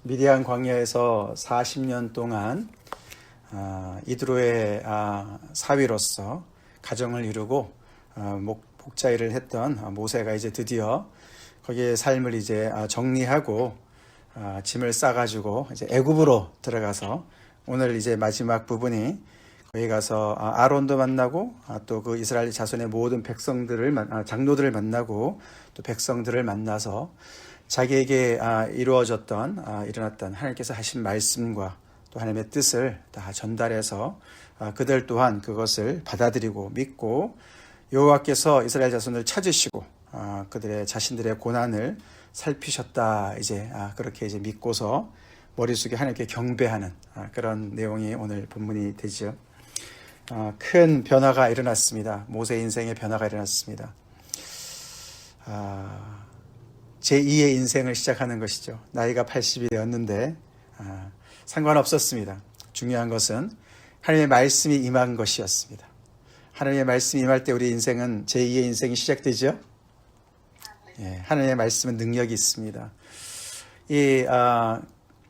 미디안 광야에서 40년 동안 이드로의 사위로서 가정을 이루고 목자일을 했던 모세가 이제 드디어 거기에 삶을 이제 정리하고 짐을 싸가지고 이제 애굽으로 들어가서 오늘 이제 마지막 부분이 거기 가서 아론도 만나고 또 그 이스라엘 자손의 모든 백성들을 장로들을 만나고 또 백성들을 만나서 자기에게 일어났던 하나님께서 하신 말씀과 또 하나님의 뜻을 다 전달해서 그들 또한 그것을 받아들이고 믿고 여호와께서 이스라엘 자손을 찾으시고 그들의 자신들의 고난을 살피셨다 이제 그렇게 이제 믿고서 머릿속에 하나님께 경배하는 그런 내용이 오늘 본문이 되죠. 큰 변화가 일어났습니다. 모세 인생의 변화가 일어났습니다. 제2의 인생을 시작하는 것이죠. 나이가 80이 되었는데 상관없었습니다. 중요한 것은 하나님의 말씀이 임한 것이었습니다. 하나님의 말씀이 임할 때 우리 인생은 제2의 인생이 시작되죠. 하나님의 말씀은 능력이 있습니다. 이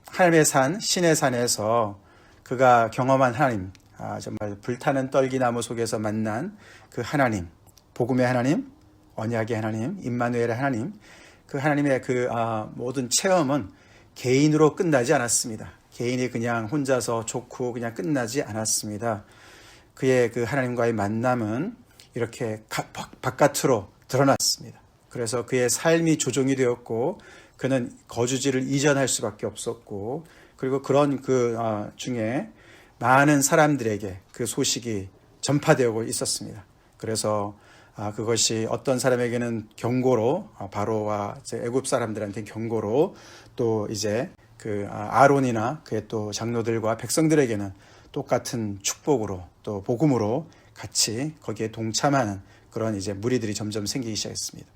하나님의 산, 신의 산에서 그가 경험한 하나님, 정말 불타는 떨기나무 속에서 만난 그 하나님, 복음의 하나님, 언약의 하나님, 임마누엘의 하나님, 그 하나님의 그 모든 체험은 개인으로 끝나지 않았습니다. 개인이 그냥 혼자서 좋고 그냥 끝나지 않았습니다. 그의 그 하나님과의 만남은 이렇게 바깥으로 드러났습니다. 그래서 그의 삶이 조종이 되었고 그는 거주지를 이전할 수밖에 없었고 그리고 그런 중에 많은 사람들에게 그 소식이 전파되고 있었습니다. 그래서 그것이 어떤 사람에게는 경고로 바로와 애굽 사람들한테 경고로 또 이제 그 아론이나 그의 또 장로들과 백성들에게는 똑같은 축복으로 또 복음으로 같이 거기에 동참하는 그런 이제 무리들이 점점 생기기 시작했습니다.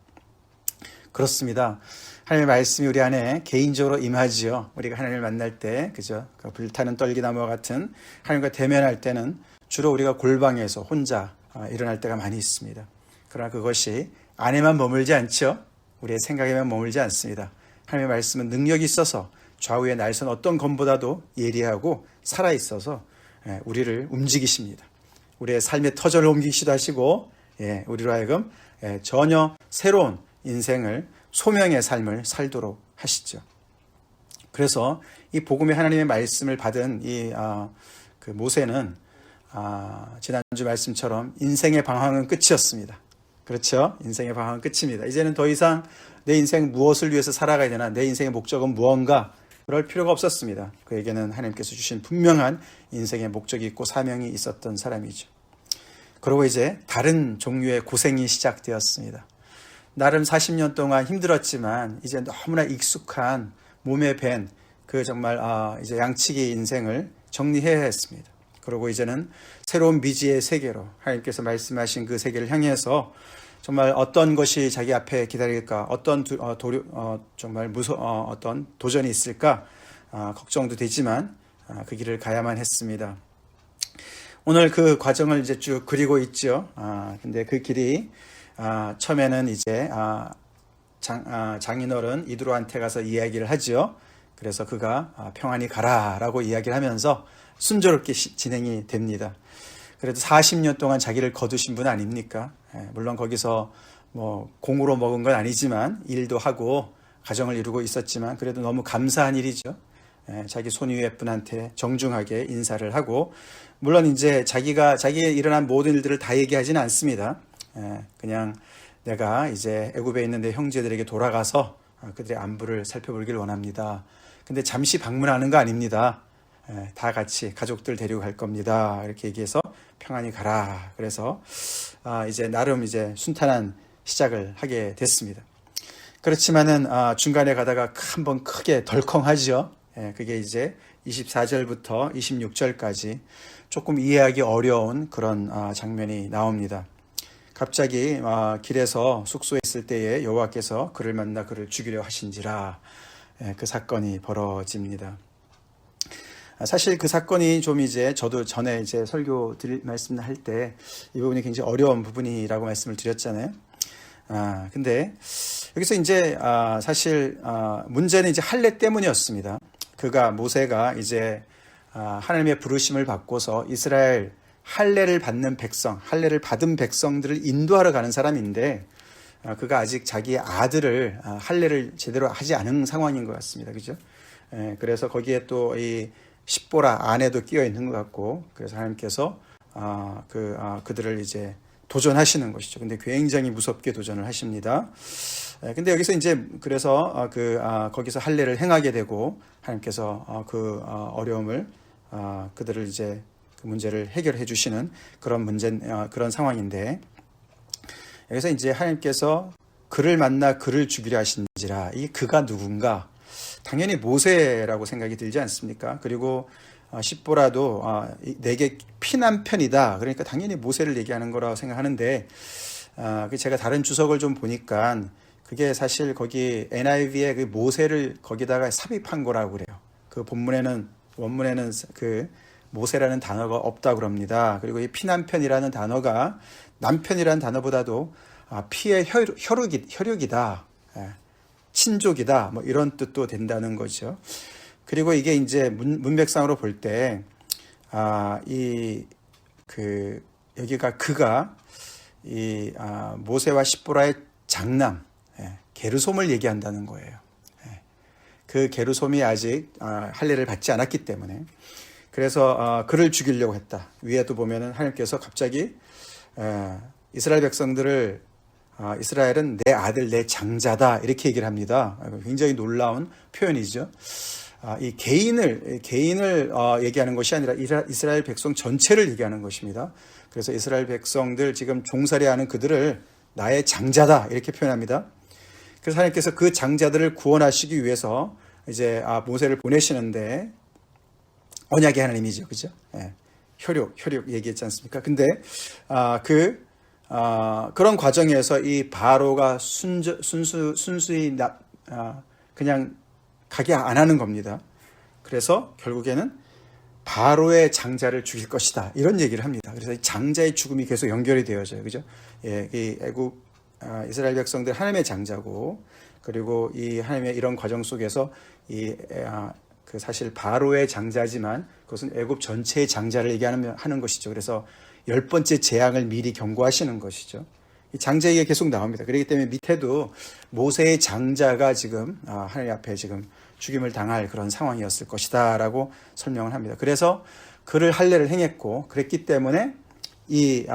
그렇습니다. 하나님의 말씀이 우리 안에 개인적으로 임하지요. 우리가 하나님을 만날 때, 그죠? 그 불타는 떨기나무와 같은 하나님과 대면할 때는 주로 우리가 골방에서 혼자 일어날 때가 많이 있습니다. 그러나 그것이 안에만 머물지 않죠. 우리의 생각에만 머물지 않습니다. 하나님의 말씀은 능력이 있어서 좌우의 날선 어떤 검보다도 예리하고 살아있어서 우리를 움직이십니다. 우리의 삶의 터전을 옮기시도 하시고 우리로 하여금 전혀 새로운 인생을 소명의 삶을 살도록 하시죠. 그래서 이 복음의 하나님의 말씀을 받은 그 모세는 지난주 말씀처럼 인생의 방황은 끝이었습니다. 그렇죠? 인생의 방황은 끝입니다. 이제는 더 이상 내 인생 무엇을 위해서 살아가야 되나, 내 인생의 목적은 무언가 그럴 필요가 없었습니다. 그에게는 하나님께서 주신 분명한 인생의 목적이 있고 사명이 있었던 사람이죠. 그리고 이제 다른 종류의 고생이 시작되었습니다. 나름 40년 동안 힘들었지만 이제 너무나 익숙한 몸에 밴 그 정말 이제 양치기 인생을 정리해야 했습니다. 그리고 이제는 새로운 미지의 세계로 하나님께서 말씀하신 그 세계를 향해서 정말 어떤 것이 자기 앞에 기다릴까, 어떤 정말 어떤 도전이 있을까 걱정도 되지만 그 길을 가야만 했습니다. 오늘 그 과정을 이제 쭉 그리고 있죠. 근데 그 길이 처음에는 이제 장인어른 이드로한테 가서 이야기를 하죠. 그래서 그가 평안히 가라라고 이야기를 하면서 순조롭게 진행이 됩니다. 그래도 40년 동안 자기를 거두신 분 아닙니까? 물론 거기서 뭐 공으로 먹은 건 아니지만 일도 하고 가정을 이루고 있었지만 그래도 너무 감사한 일이죠. 자기 손위의 분한테 정중하게 인사를 하고 물론 이제 자기의 일어난 모든 일들을 다 얘기하지는 않습니다. 그냥 내가 이제 애굽에 있는 내 형제들에게 돌아가서 그들의 안부를 살펴보길 원합니다. 근데 잠시 방문하는 거 아닙니다. 다 같이 가족들 데리고 갈 겁니다. 이렇게 얘기해서 평안히 가라. 그래서 이제 나름 이제 순탄한 시작을 하게 됐습니다. 그렇지만은 중간에 가다가 한번 크게 덜컹하죠. 그게 이제 24절부터 26절까지 조금 이해하기 어려운 그런 장면이 나옵니다. 갑자기 길에서 숙소에 있을 때에 여호와께서 그를 만나 그를 죽이려 하신지라 그 사건이 벌어집니다. 사실 그 사건이 좀 이제 저도 전에 이제 설교 말씀할 때 이 부분이 굉장히 어려운 부분이라고 말씀을 드렸잖아요. 근데 여기서 이제 사실 문제는 이제 할례 때문이었습니다. 모세가 이제 하나님의 부르심을 받고서 이스라엘 할례를 받는 백성, 할례를 받은 백성들을 인도하러 가는 사람인데 그가 아직 자기의 아들을 할례를 제대로 하지 않은 상황인 것 같습니다. 그죠? 그래서 거기에 또 이 십보라 아내도 끼어 있는 것 같고, 그래서 하나님께서 그들을 이제 도전하시는 것이죠. 근데 굉장히 무섭게 도전을 하십니다. 근데 여기서 이제 그래서 거기서 할례를 행하게 되고 하나님께서 어려움을 그들을 이제 그 문제를 해결해 주시는 그런 상황인데, 여기서 이제 하나님께서 그를 만나 그를 죽이려 하신지라. 이 그가 누군가? 당연히 모세라고 생각이 들지 않습니까? 그리고 십보라도 내게 피난편이다. 그러니까 당연히 모세를 얘기하는 거라고 생각하는데, 제가 다른 주석을 좀 보니까 그게 사실 거기 NIV의 그 모세를 거기다가 삽입한 거라고 그래요. 그 원문에는 그 모세라는 단어가 없다고 그럽니다. 그리고 이 피난편이라는 단어가 남편이라는 단어보다도 피의 혈육이다. 친족이다. 뭐 이런 뜻도 된다는 거죠. 그리고 이게 이제 문맥상으로 볼 때, 여기가 그가 모세와 십보라의 장남, 게르솜을 얘기한다는 거예요. 그 게르솜이 아직 할례를 받지 않았기 때문에. 그래서 그를 죽이려고 했다. 위에도 보면은 하나님께서 갑자기 이스라엘 백성들을 이스라엘은 내 아들, 내 장자다 이렇게 얘기를 합니다. 굉장히 놀라운 표현이죠. 이 개인을 얘기하는 것이 아니라 이스라엘 백성 전체를 얘기하는 것입니다. 그래서 이스라엘 백성들 지금 종살이하는 그들을 나의 장자다 이렇게 표현합니다. 그래서 하나님께서 그 장자들을 구원하시기 위해서 이제 모세를 보내시는데, 언약의 하나님이죠, 그죠? 혈육 얘기했지 않습니까? 근데 그런 과정에서 이 바로가 순수히 그냥 가게 안 하는 겁니다. 그래서 결국에는 바로의 장자를 죽일 것이다 이런 얘기를 합니다. 그래서 이 장자의 죽음이 계속 연결이 되어져요, 그죠? 이 이스라엘 백성들 하나님의 장자고, 그리고 이 하나님의 이런 과정 속에서 사실 바로의 장자지만 그것은 애굽 전체의 장자를 얘기하는 것이죠. 그래서 10번째 재앙을 미리 경고하시는 것이죠. 이 장자 얘기가 계속 나옵니다. 그렇기 때문에 밑에도 모세의 장자가 지금 하나님 앞에 지금 죽임을 당할 그런 상황이었을 것이다 라고 설명을 합니다. 그래서 그를 할례를 행했고, 그랬기 때문에 이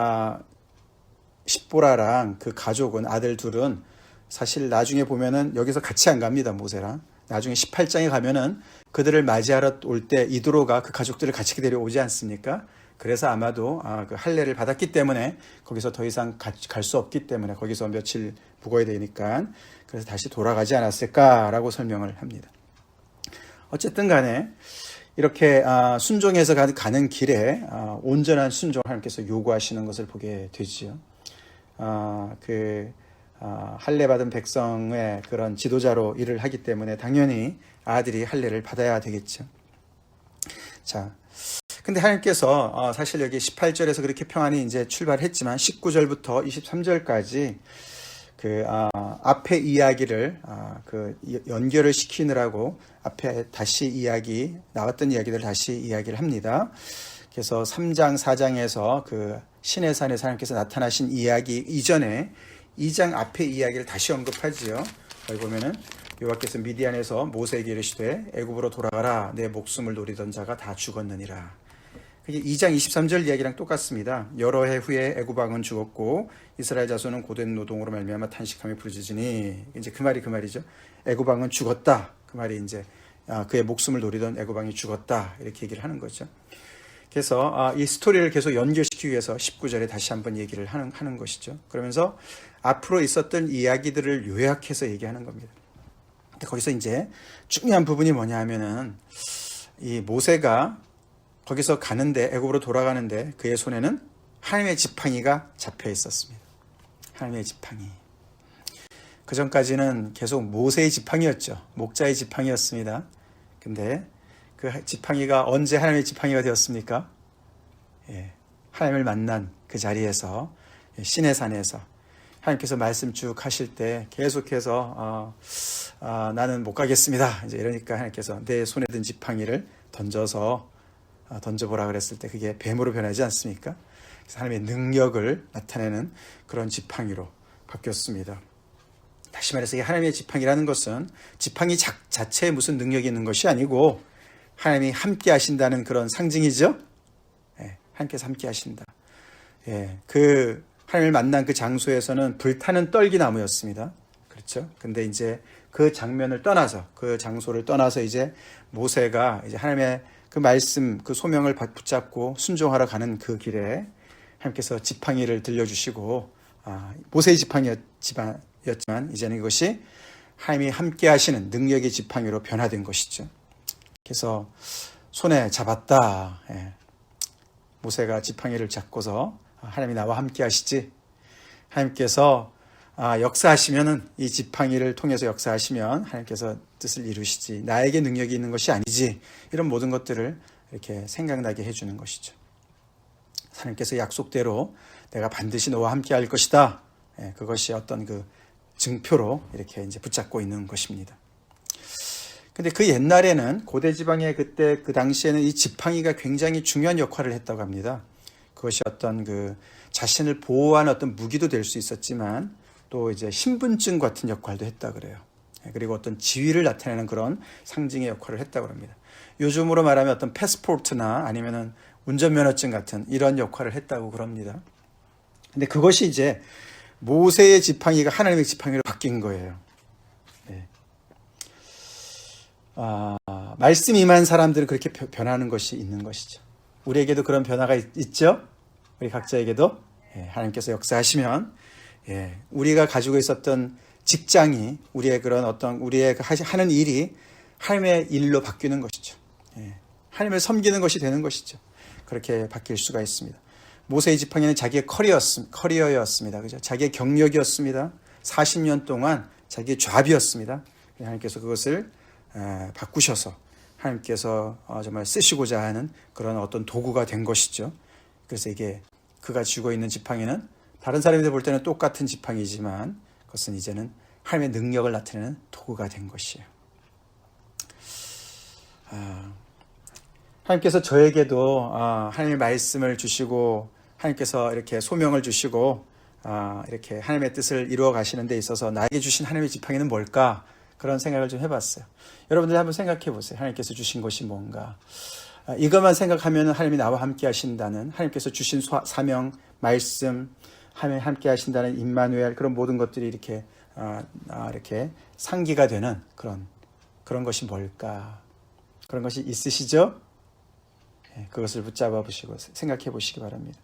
십보라랑 그 가족은, 아들 둘은 사실 나중에 보면은 여기서 같이 안 갑니다, 모세랑. 나중에 18장에 가면은 그들을 맞이하러 올 때 이도로가 그 가족들을 같이 데려오지 않습니까? 그래서 아마도 그 할례를 받았기 때문에 거기서 더 이상 갈 수 없기 때문에 거기서 며칠 묵어야 되니까 그래서 다시 돌아가지 않았을까라고 설명을 합니다. 어쨌든 간에 이렇게 순종해서 가는 길에 온전한 순종을 하나님께서 요구하시는 것을 보게 되지요. 할례 받은 백성의 그런 지도자로 일을 하기 때문에 당연히 아들이 할례를 받아야 되겠죠. 자, 근데 하나님께서 사실 여기 18절에서 그렇게 평안히 이제 출발했지만 19절부터 23절까지 앞에 이야기를 연결을 시키느라고 앞에 다시 나왔던 이야기들을 다시 이야기를 합니다. 그래서 3장, 4장에서 그 시내산에서 하나님께서 나타나신 이야기 이전에 2장 앞에 이야기를 다시 언급하지요. 여기 보면은 여호와께서 미디안에서 모세에게 이르시되 애굽으로 돌아가라, 내 목숨을 노리던 자가 다 죽었느니라. 그게 2장 23절 이야기랑 똑같습니다. 여러 해 후에 애굽 왕은 죽었고 이스라엘 자손은 고된 노동으로 말미암아 탄식하며 부르짖으니, 이제 그 말이죠. 애굽 왕은 죽었다. 그 말이 이제 그의 목숨을 노리던 애굽 왕이 죽었다 이렇게 얘기를 하는 거죠. 그래서 이 스토리를 계속 연결시키기 위해서 19절에 다시 한번 얘기를 하는 것이죠. 그러면서 앞으로 있었던 이야기들을 요약해서 얘기하는 겁니다. 근데 거기서 이제 중요한 부분이 뭐냐 하면은 이 모세가 거기서 가는데, 애굽으로 돌아가는데 그의 손에는 하나님의 지팡이가 잡혀 있었습니다. 하나님의 지팡이. 그 전까지는 계속 모세의 지팡이였죠. 목자의 지팡이였습니다. 근데 그 지팡이가 언제 하나님의 지팡이가 되었습니까? 하나님을 만난 그 자리에서, 시내산에서 하나님께서 말씀 쭉 하실 때 계속해서 나는 못 가겠습니다. 이제 이러니까 하나님께서 내 손에 든 지팡이를 던져보라 그랬을 때 그게 뱀으로 변하지 않습니까? 그래서 하나님의 능력을 나타내는 그런 지팡이로 바뀌었습니다. 다시 말해서 하나님의 지팡이라는 것은 지팡이 자체에 무슨 능력이 있는 것이 아니고 하나님이 함께 하신다는 그런 상징이죠. 예, 하나님께서 함께 하신다. 예, 그 하나님을 만난 그 장소에서는 불타는 떨기나무였습니다. 그렇죠? 근데 이제 그 장면을 떠나서 그 장소를 떠나서 이제 모세가 이제 하나님의 그 말씀, 그 소명을 붙잡고 순종하러 가는 그 길에 하나님께서 지팡이를 들려주시고 모세의 지팡이였지만 이제는 이것이 하나님이 함께 하시는 능력의 지팡이로 변화된 것이죠. 그래서 손에 잡았다. 예. 모세가 지팡이를 잡고서 하나님이 나와 함께 하시지. 하나님께서 역사하시면은 이 지팡이를 통해서 역사하시면 하나님께서 뜻을 이루시지. 나에게 능력이 있는 것이 아니지. 이런 모든 것들을 이렇게 생각나게 해주는 것이죠. 하나님께서 약속대로 내가 반드시 너와 함께 할 것이다. 예, 그것이 어떤 그 증표로 이렇게 이제 붙잡고 있는 것입니다. 근데 그 옛날에는 고대 지방의 그때 그 당시에는 이 지팡이가 굉장히 중요한 역할을 했다고 합니다. 그것이 어떤 그 자신을 보호하는 어떤 무기도 될 수 있었지만 또 이제 신분증 같은 역할도 했다 그래요. 그리고 어떤 지위를 나타내는 그런 상징의 역할을 했다고 합니다. 요즘으로 말하면 어떤 패스포트나 아니면은 운전면허증 같은 이런 역할을 했다고 그럽니다. 근데 그것이 이제 모세의 지팡이가 하나님의 지팡이로 바뀐 거예요. 네. 말씀 임한 사람들은 그렇게 변하는 것이 있는 것이죠. 우리에게도 그런 변화가 있죠? 우리 각자에게도 하나님께서 역사하시면 우리가 가지고 있었던 직장이 우리의 그런 어떤 우리의 하는 일이 하나님의 일로 바뀌는 것이죠. 하나님을 섬기는 것이 되는 것이죠. 그렇게 바뀔 수가 있습니다. 모세의 지팡이는 자기의 커리어였습니다. 그죠? 자기의 경력이었습니다. 40년 동안 자기의 잡이었습니다. 하나님께서 그것을 바꾸셔서 하나님께서 정말 쓰시고자 하는 그런 어떤 도구가 된 것이죠. 그래서 이게 그가 쥐고 있는 지팡이는 다른 사람들 볼 때는 똑같은 지팡이지만 그것은 이제는 하나님의 능력을 나타내는 도구가 된 것이에요. 하나님께서 저에게도 하나님의 말씀을 주시고 하나님께서 이렇게 소명을 주시고 이렇게 하나님의 뜻을 이루어 가시는 데 있어서 나에게 주신 하나님의 지팡이는 뭘까? 그런 생각을 좀 해봤어요. 여러분들 한번 생각해 보세요. 하나님께서 주신 것이 뭔가? 이것만 생각하면 하나님이 나와 함께 하신다는, 하나님께서 주신 사명, 말씀, 하나님이 함께 하신다는 임마누엘, 그런 모든 것들이 이렇게 상기가 되는 그런 것이 뭘까? 그런 것이 있으시죠? 그것을 붙잡아 보시고 생각해 보시기 바랍니다.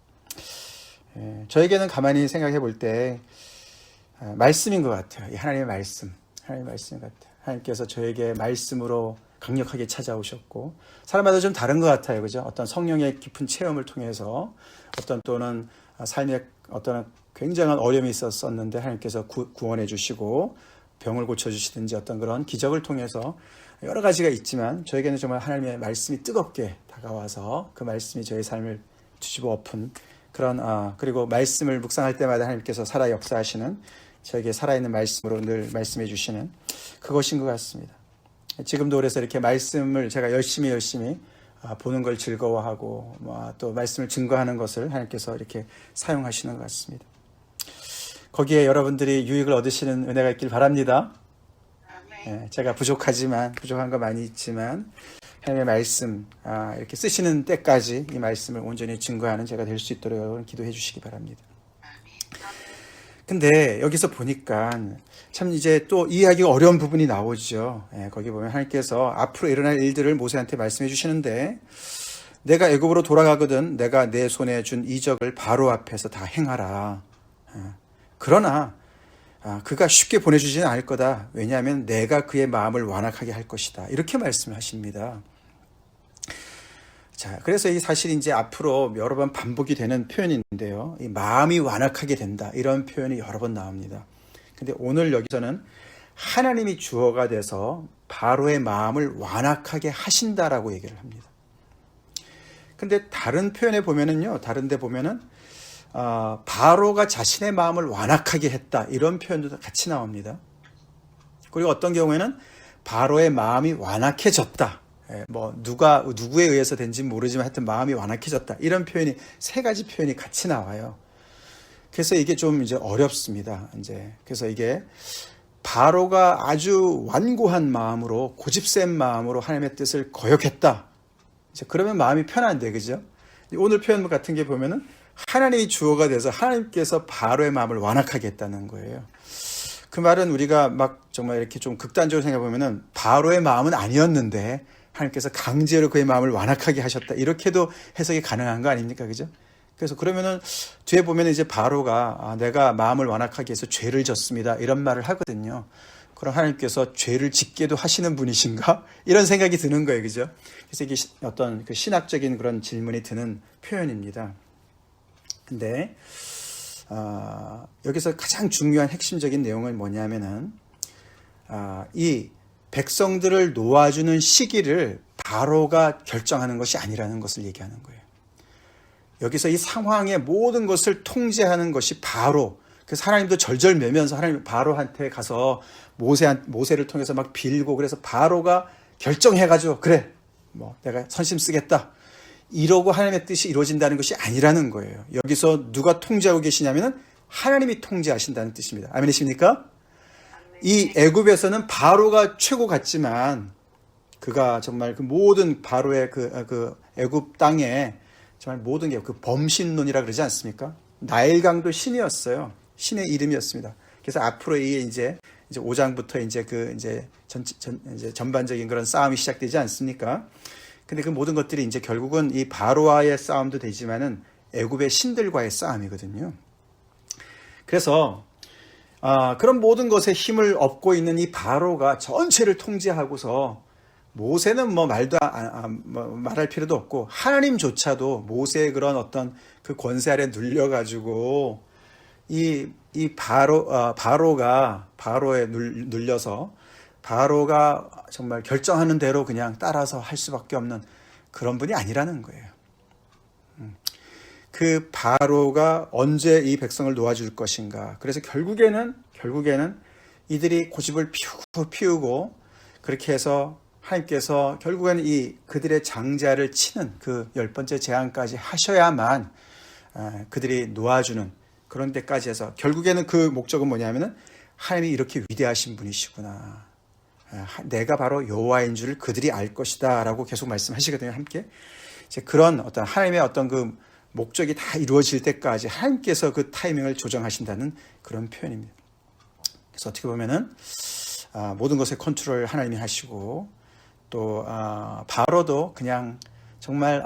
저에게는 가만히 생각해 볼 때 말씀인 것 같아요. 하나님의 말씀 같아요. 하나님께서 저에게 말씀으로 강력하게 찾아오셨고, 사람마다 좀 다른 것 같아요. 그죠? 어떤 성령의 깊은 체험을 통해서 어떤 또는 삶에 어떤 굉장한 어려움이 있었는데 하나님께서 구원해 주시고 병을 고쳐주시든지 어떤 그런 기적을 통해서 여러 가지가 있지만 저에게는 정말 하나님의 말씀이 뜨겁게 다가와서 그 말씀이 저의 삶을 뒤집어 엎은 그런 그리고 말씀을 묵상할 때마다 하나님께서 살아 역사하시는 저에게 살아있는 말씀으로 늘 말씀해 주시는 그것인 것 같습니다. 지금도 그래서 이렇게 말씀을 제가 열심히 보는 걸 즐거워하고 또 말씀을 증거하는 것을 하나님께서 이렇게 사용하시는 것 같습니다. 거기에 여러분들이 유익을 얻으시는 은혜가 있길 바랍니다. 제가 부족한 거 많이 있지만 하나님의 말씀 이렇게 쓰시는 때까지 이 말씀을 온전히 증거하는 제가 될 수 있도록 여러분 기도해 주시기 바랍니다. 근데 여기서 보니까 참 이제 또 이해하기가 어려운 부분이 나오죠. 거기 보면 하나님께서 앞으로 일어날 일들을 모세한테 말씀해 주시는데 내가 애굽으로 돌아가거든 내가 내 손에 준 이적을 바로 앞에서 다 행하라. 그러나 그가 쉽게 보내주지는 않을 거다. 왜냐하면 내가 그의 마음을 완악하게 할 것이다. 이렇게 말씀을 하십니다. 자, 그래서 이 사실 이제 앞으로 여러 번 반복이 되는 표현인데요. 이 마음이 완악하게 된다. 이런 표현이 여러 번 나옵니다. 근데 오늘 여기서는 하나님이 주어가 돼서 바로의 마음을 완악하게 하신다라고 얘기를 합니다. 근데 다른 표현에 보면은요, 다른 데 보면은 바로가 자신의 마음을 완악하게 했다, 이런 표현도 같이 나옵니다. 그리고 어떤 경우에는 바로의 마음이 완악해졌다. 누구에 의해서 된지 모르지만 하여튼 마음이 완악해졌다, 이런 표현이, 세 가지 표현이 같이 나와요. 그래서 이게 좀 이제 어렵습니다. 그래서 이게 바로가 아주 완고한 마음으로, 고집센 마음으로 하나님의 뜻을 거역했다. 그러면 마음이 편한데, 그죠? 오늘 표현 같은 게 보면은 하나님이 주어가 돼서 하나님께서 바로의 마음을 완악하게 했다는 거예요. 그 말은 우리가 막 정말 이렇게 좀 극단적으로 생각해 보면은 바로의 마음은 아니었는데 하나님께서 강제로 그의 마음을 완악하게 하셨다, 이렇게도 해석이 가능한 거 아닙니까? 그죠? 그래서 그러면은 뒤에 보면 이제 바로가 내가 마음을 완악하게 해서 죄를 졌습니다, 이런 말을 하거든요. 그럼 하나님께서 죄를 짓게도 하시는 분이신가? 이런 생각이 드는 거예요. 그죠? 그래서 이게 어떤 그 신학적인 그런 질문이 드는 표현입니다. 근데 여기서 가장 중요한 핵심적인 내용은 뭐냐면은 이 백성들을 놓아주는 시기를 바로가 결정하는 것이 아니라는 것을 얘기하는 거예요. 여기서 이 상황의 모든 것을 통제하는 것이 바로, 그래서 하나님도 절절매면서 하나님 바로한테 가서 모세를 통해서 막 빌고, 그래서 바로가 결정해가지고 그래 내가 선심 쓰겠다, 이러고 하나님의 뜻이 이루어진다는 것이 아니라는 거예요. 여기서 누가 통제하고 계시냐면은 하나님이 통제하신다는 뜻입니다. 아멘이십니까? 이 애굽에서는 바로가 최고 같지만 그가 정말 그 모든 바로의 그 애굽 땅에 정말 모든 게 그 범신론이라 그러지 않습니까? 나일강도 신이었어요. 신의 이름이었습니다. 그래서 앞으로 이제 5장부터 이제 전반적인 그런 싸움이 시작되지 않습니까? 근데 그 모든 것들이 이제 결국은 이 바로와의 싸움도 되지만은 애굽의 신들과의 싸움이거든요. 그래서 그런 모든 것에 힘을 얻고 있는 이 바로가 전체를 통제하고서, 모세는 말할 필요도 없고 하나님조차도 모세의 그런 어떤 그 권세 아래 눌려가지고 이 바로에 눌려서 바로가 정말 결정하는 대로 그냥 따라서 할 수밖에 없는 그런 분이 아니라는 거예요. 그 바로가 언제 이 백성을 놓아줄 것인가. 그래서 결국에는 이들이 고집을 피우고 그렇게 해서 하나님께서 결국에는 그들의 장자를 치는 그 10번째 재앙까지 하셔야만 그들이 놓아주는 그런 데까지 해서, 결국에는 그 목적은 뭐냐면은 하나님이 이렇게 위대하신 분이시구나, 내가 바로 여호와인 줄을 그들이 알 것이다 라고 계속 말씀하시거든요. 함께 이제 그런 어떤 하나님의 어떤 그 목적이 다 이루어질 때까지 하나님께서 그 타이밍을 조정하신다는 그런 표현입니다. 그래서 어떻게 보면은 모든 것의 컨트롤 하나님이 하시고, 또 바로도 그냥 정말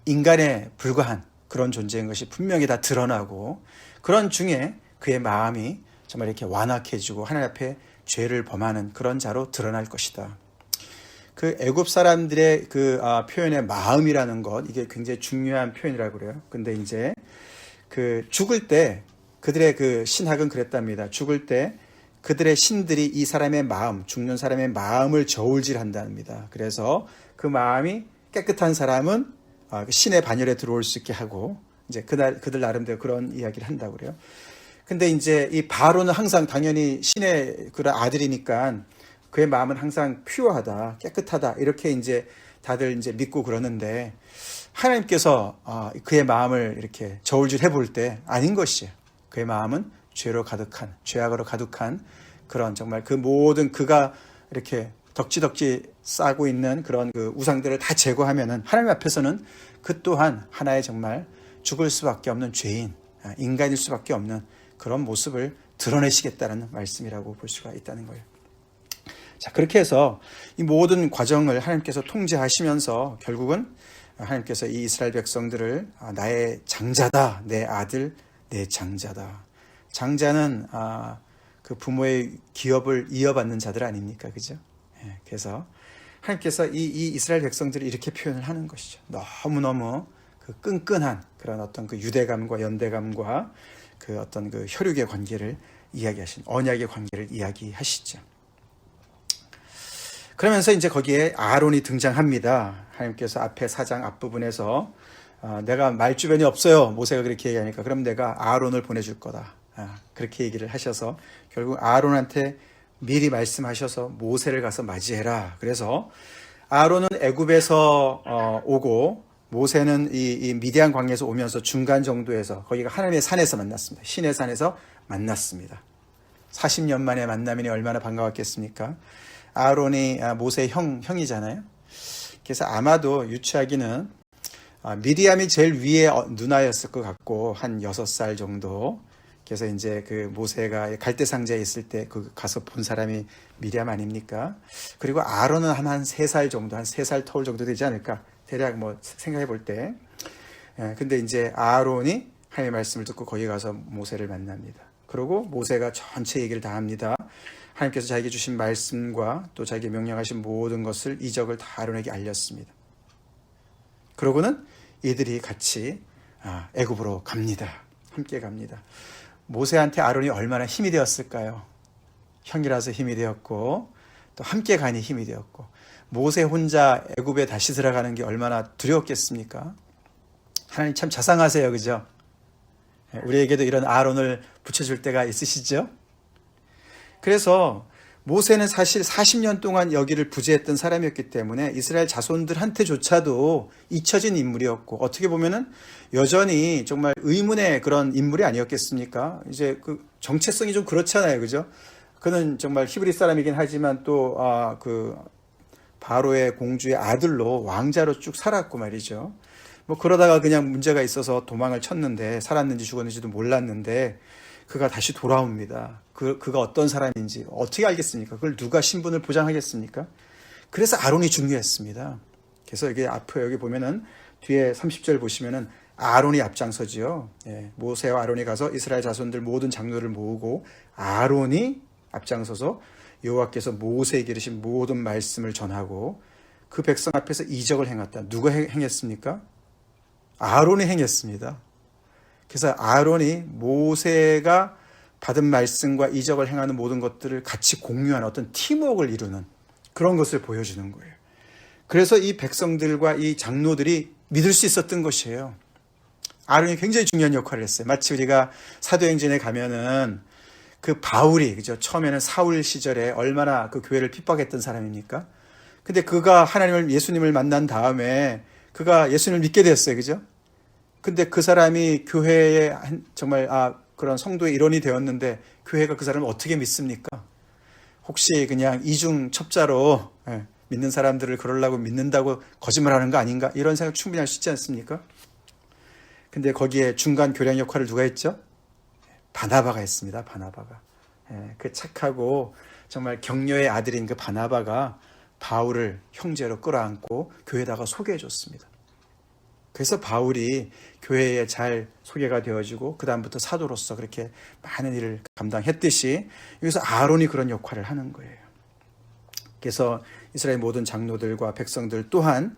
인간에 불과한 그런 존재인 것이 분명히 다 드러나고, 그런 중에 그의 마음이 정말 이렇게 완악해지고 하나님 앞에 죄를 범하는 그런 자로 드러날 것이다. 그 애굽 사람들의 그 표현의 마음이라는 것, 이게 굉장히 중요한 표현이라고 그래요. 근데 이제 그 죽을 때 그들의 그 신학은 그랬답니다. 죽을 때 그들의 신들이 이 사람의 마음, 죽는 사람의 마음을 저울질한답니다. 그래서 그 마음이 깨끗한 사람은 신의 반열에 들어올 수 있게 하고, 이제 그들 나름대로 그런 이야기를 한다고 그래요. 근데 이제 이 바로는 항상 당연히 신의 그런 아들이니까 그의 마음은 항상 퓨어하다, 깨끗하다, 이렇게 이제 다들 이제 믿고 그러는데, 하나님께서 그의 마음을 이렇게 저울질 해볼 때 아닌 것이에요. 그의 마음은 죄악으로 가득한 그런 정말 그 모든 그가 이렇게 덕지덕지 쌓고 있는 그런 그 우상들을 다 제거하면은 하나님 앞에서는 그 또한 하나의 정말 죽을 수밖에 없는 죄인, 인간일 수밖에 없는 그런 모습을 드러내시겠다는 말씀이라고 볼 수가 있다는 거예요. 자, 그렇게 해서 이 모든 과정을 하나님께서 통제하시면서 결국은 하나님께서 이 이스라엘 백성들을 나의 장자다, 내 아들, 내 장자다. 장자는 그 부모의 기업을 이어받는 자들 아닙니까? 그죠? 그래서 하나님께서 이 이스라엘 백성들을 이렇게 표현을 하는 것이죠. 너무너무 그 끈끈한 그런 어떤 그 유대감과 연대감과 그 어떤 그 혈육의 관계를 이야기하신, 언약의 관계를 이야기하시죠. 그러면서 이제 거기에 아론이 등장합니다. 하나님께서 앞에 4장 앞부분에서 내가 말주변이 없어요. 모세가 그렇게 얘기하니까 그럼 내가 아론을 보내줄 거다. 그렇게 얘기를 하셔서 결국 아론한테 미리 말씀하셔서 모세를 가서 맞이해라. 그래서 아론은 애굽에서 오고 모세는 이 미디안 광야에서 오면서 중간 정도에서 거기가 하나님의 산에서 만났습니다. 신의 산에서 만났습니다. 40년 만에 만남이니 얼마나 반가웠겠습니까? 아론이 모세의 형이잖아요. 그래서 아마도 유추하기는 미리암이 제일 위에 누나였을 것 같고 한 6살 정도. 그래서 이제 그 모세가 갈대상자에 있을 때 그 가서 본 사람이 미리암 아닙니까? 그리고 아론은 한 3살 정도, 한 3살 터울 정도 되지 않을까? 대략 뭐 생각해 볼 때. 근데 이제 아론이 하나님의 말씀을 듣고 거기 가서 모세를 만납니다. 그리고 모세가 전체 얘기를 다 합니다. 하나님께서 자기에게 주신 말씀과 또 자기에게 명령하신 모든 것을 이적을 다 아론에게 알렸습니다. 그러고는 이들이 같이 애굽으로 갑니다. 함께 갑니다. 모세한테 아론이 얼마나 힘이 되었을까요? 형이라서 힘이 되었고 또 함께 가니 힘이 되었고 모세 혼자 애굽에 다시 들어가는 게 얼마나 두려웠겠습니까? 하나님 참 자상하세요. 그죠? 우리에게도 이런 아론을 붙여줄 때가 있으시죠? 그래서 모세는 사실 40년 동안 여기를 부재했던 사람이었기 때문에 이스라엘 자손들한테조차도 잊혀진 인물이었고 어떻게 보면은 여전히 정말 의문의 그런 인물이 아니었겠습니까? 이제 그 정체성이 좀 그렇잖아요. 그죠? 그는 정말 히브리 사람이긴 하지만 또 그 바로의 공주의 아들로 왕자로 쭉 살았고 말이죠. 뭐 그러다가 그냥 문제가 있어서 도망을 쳤는데 살았는지 죽었는지도 몰랐는데 그가 다시 돌아옵니다. 그가 어떤 사람인지 어떻게 알겠습니까? 그걸 누가 신분을 보장하겠습니까? 그래서 아론이 중요했습니다. 그래서 이게 앞에 여기 보면은 뒤에 30절 보시면은 아론이 앞장서지요. 모세와 아론이 가서 이스라엘 자손들 모든 장로를 모으고 아론이 앞장서서 여호와께서 모세에게 이르신 모든 말씀을 전하고 그 백성 앞에서 이적을 행했다. 누가 행했습니까? 아론이 행했습니다. 그래서 아론이 모세가 받은 말씀과 이적을 행하는 모든 것들을 같이 공유하는 어떤 팀워크를 이루는 그런 것을 보여주는 거예요. 그래서 이 백성들과 이 장로들이 믿을 수 있었던 것이에요. 아론이 굉장히 중요한 역할을 했어요. 마치 우리가 사도행전에 가면은 그 바울이 그죠? 처음에는 사울 시절에 얼마나 그 교회를 핍박했던 사람입니까? 근데 그가 예수님을 만난 다음에 그가 예수님을 믿게 됐어요. 그죠? 근데 그 사람이 교회에 정말 그런 성도의 일원이 되었는데 교회가 그 사람을 어떻게 믿습니까? 혹시 그냥 이중첩자로 믿는 사람들을 그러려고 믿는다고 거짓말하는 거 아닌가? 이런 생각 충분히 할 수 있지 않습니까? 근데 거기에 중간 교량 역할을 누가 했죠? 바나바가 했습니다. 바나바가. 그 착하고 정말 격려의 아들인 그 바나바가 바울을 형제로 끌어안고 교회에다가 소개해 줬습니다. 그래서 바울이 교회에 잘 소개가 되어지고 그 다음부터 사도로서 그렇게 많은 일을 감당했듯이 여기서 아론이 그런 역할을 하는 거예요. 그래서 이스라엘 모든 장로들과 백성들 또한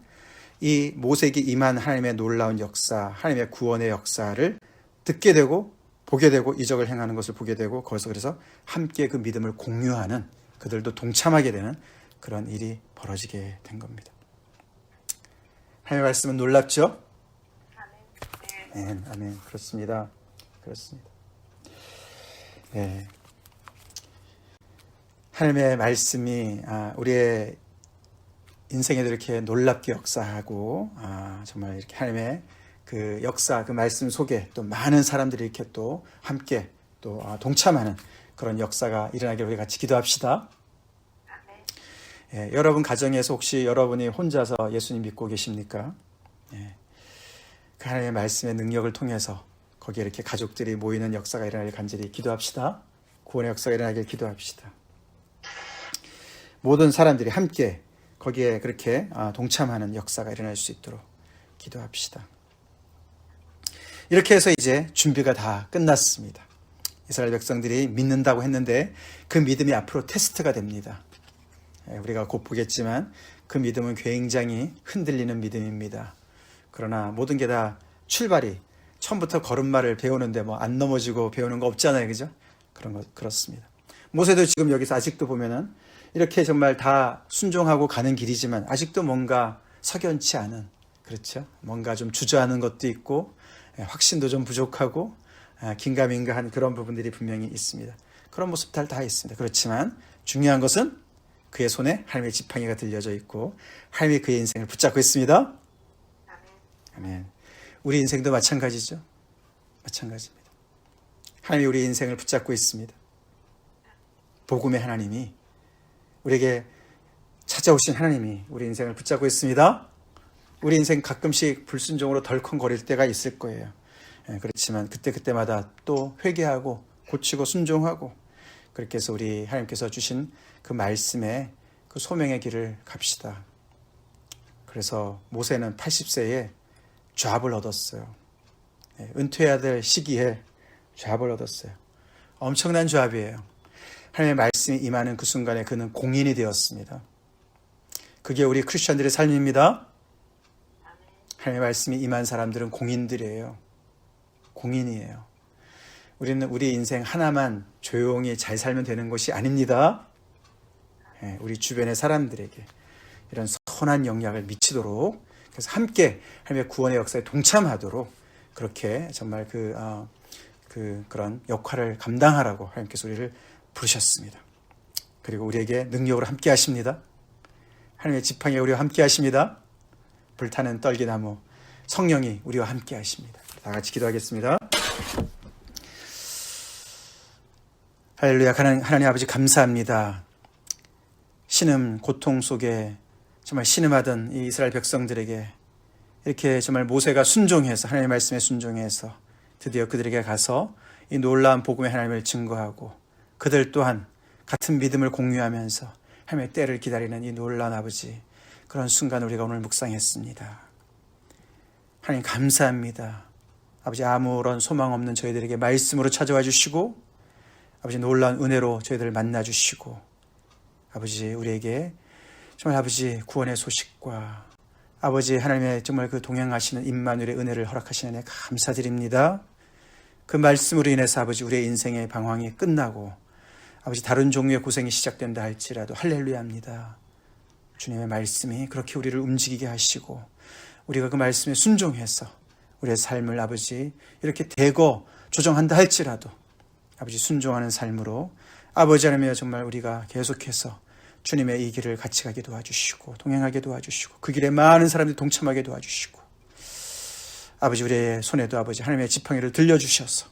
이 모세에게 임한 하나님의 놀라운 역사, 하나님의 구원의 역사를 듣게 되고 보게 되고 이적을 행하는 것을 보게 되고 거기서 그래서 함께 그 믿음을 공유하는 그들도 동참하게 되는 그런 일이 벌어지게 된 겁니다. 하나님의 말씀은 놀랍죠? 아멘. 아멘. 그렇습니다. 그렇습니다. 네. 하나님의 말씀이 우리의 인생에도 이렇게 놀랍게 역사하고 정말 이렇게 하나님의 그 역사, 그 말씀 속에 또 많은 사람들이 이렇게 또 함께 또 동참하는 그런 역사가 일어나기를 우리 같이 기도합시다. 여러분 가정에서 혹시 여러분이 혼자서 예수님 믿고 계십니까? 그 하나님의 말씀의 능력을 통해서 거기에 이렇게 가족들이 모이는 역사가 일어나길 간절히 기도합시다. 구원의 역사가 일어나길 기도합시다. 모든 사람들이 함께 거기에 그렇게 동참하는 역사가 일어날 수 있도록 기도합시다. 이렇게 해서 이제 준비가 다 끝났습니다. 이스라엘 백성들이 믿는다고 했는데 그 믿음이 앞으로 테스트가 됩니다. 우리가 곧 보겠지만 그 믿음은 굉장히 흔들리는 믿음입니다. 그러나 모든 게 다 출발이 처음부터 걸음마를 배우는데 뭐 안 넘어지고 배우는 거 없잖아요. 그죠? 그렇습니다. 모세도 지금 여기서 아직도 보면은 이렇게 정말 다 순종하고 가는 길이지만 아직도 뭔가 석연치 않은 그렇죠? 뭔가 좀 주저하는 것도 있고 확신도 좀 부족하고 긴가민가한 그런 부분들이 분명히 있습니다. 그런 모습들 다 있습니다. 그렇지만 중요한 것은 그의 손에 하나님의 지팡이가 들려져 있고 하나님이 그의 인생을 붙잡고 있습니다. 아멘. 우리 인생도 마찬가지죠. 마찬가지입니다. 하나님이 우리 인생을 붙잡고 있습니다. 복음의 하나님이 우리에게 찾아오신 하나님이 우리 인생을 붙잡고 있습니다. 우리 인생 가끔씩 불순종으로 덜컹거릴 때가 있을 거예요. 그렇지만 그때마다 또 회개하고 고치고 순종하고 그렇게 해서 우리 하나님께서 주신 그 말씀의 그 소명의 길을 갑시다. 그래서 모세는 80세에 잡을 얻었어요. 은퇴해야 될 시기에 잡을 얻었어요. 엄청난 잡이에요. 하나님의 말씀이 임하는 그 순간에 그는 공인이 되었습니다. 그게 우리 크리스천들의 삶입니다. 하나님의 말씀이 임한 사람들은 공인들이에요. 공인이에요. 우리는 우리 인생 하나만 조용히 잘 살면 되는 것이 아닙니다. 우리 주변의 사람들에게 이런 선한 영향을 미치도록 그래서 함께 하나님의 구원의 역사에 동참하도록 그렇게 정말 그런 역할을 감당하라고 하나님께서 우리를 부르셨습니다. 그리고 우리에게 능력으로 함께 하십니다. 하나님의 지팡이가 우리와 함께 하십니다. 불타는 떨기나무 성령이 우리와 함께 하십니다. 다 같이 기도하겠습니다. 할렐루야. 하나님 아버지 감사합니다. 신음 고통 속에 정말 신음하던 이 이스라엘 백성들에게 이렇게 정말 모세가 순종해서 하나님의 말씀에 순종해서 드디어 그들에게 가서 이 놀라운 복음의 하나님을 증거하고 그들 또한 같은 믿음을 공유하면서 하나님의 때를 기다리는 이 놀라운 아버지 그런 순간 우리가 오늘 묵상했습니다. 하나님 감사합니다. 아버지 아무런 소망 없는 저희들에게 말씀으로 찾아와 주시고 아버지 놀라운 은혜로 저희들을 만나 주시고 아버지 우리에게 정말 아버지 구원의 소식과 아버지 하나님의 정말 그 동행하시는 임마누엘의 은혜를 허락하시는 애 감사드립니다. 그 말씀으로 인해서 아버지 우리의 인생의 방황이 끝나고 아버지 다른 종류의 고생이 시작된다 할지라도 할렐루야입니다. 주님의 말씀이 그렇게 우리를 움직이게 하시고 우리가 그 말씀에 순종해서 우리의 삶을 아버지 이렇게 대거 조정한다 할지라도 아버지 순종하는 삶으로 아버지 하나님 정말 우리가 계속해서 주님의 이 길을 같이 가게 도와주시고 동행하게 도와주시고 그 길에 많은 사람들이 동참하게 도와주시고 아버지 우리의 손에도 아버지 하나님의 지팡이를 들려주셔서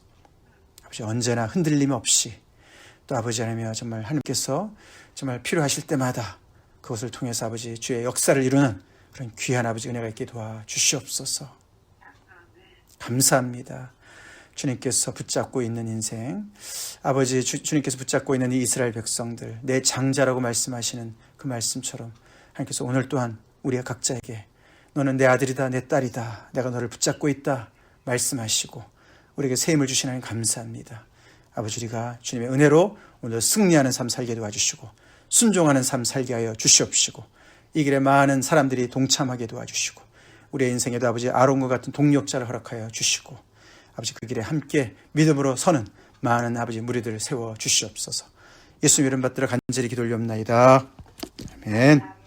아버지 언제나 흔들림 없이 또 아버지 하나님 정말 하나님께서 정말 필요하실 때마다 그것을 통해서 아버지 주의 역사를 이루는 그런 귀한 아버지 은혜가 있게 도와주시옵소서. 감사합니다. 주님께서 붙잡고 있는 인생 아버지 주님께서 붙잡고 있는 이 이스라엘 백성들 내 장자라고 말씀하시는 그 말씀처럼 하나님께서 오늘 또한 우리가 각자에게 너는 내 아들이다 내 딸이다 내가 너를 붙잡고 있다 말씀하시고 우리에게 새 힘을 주시는 하나님 감사합니다. 아버지 우리가 주님의 은혜로 오늘 승리하는 삶 살게 도와주시고 순종하는 삶 살게 하여 주시옵시고 이 길에 많은 사람들이 동참하게 도와주시고 우리의 인생에도 아버지 아론과 같은 동력자를 허락하여 주시고 아버지 그 길에 함께 믿음으로 서는 많은 아버지 무리들을 세워 주시옵소서. 예수님 이름 받들어 간절히 기도 올리옵나이다. 아멘.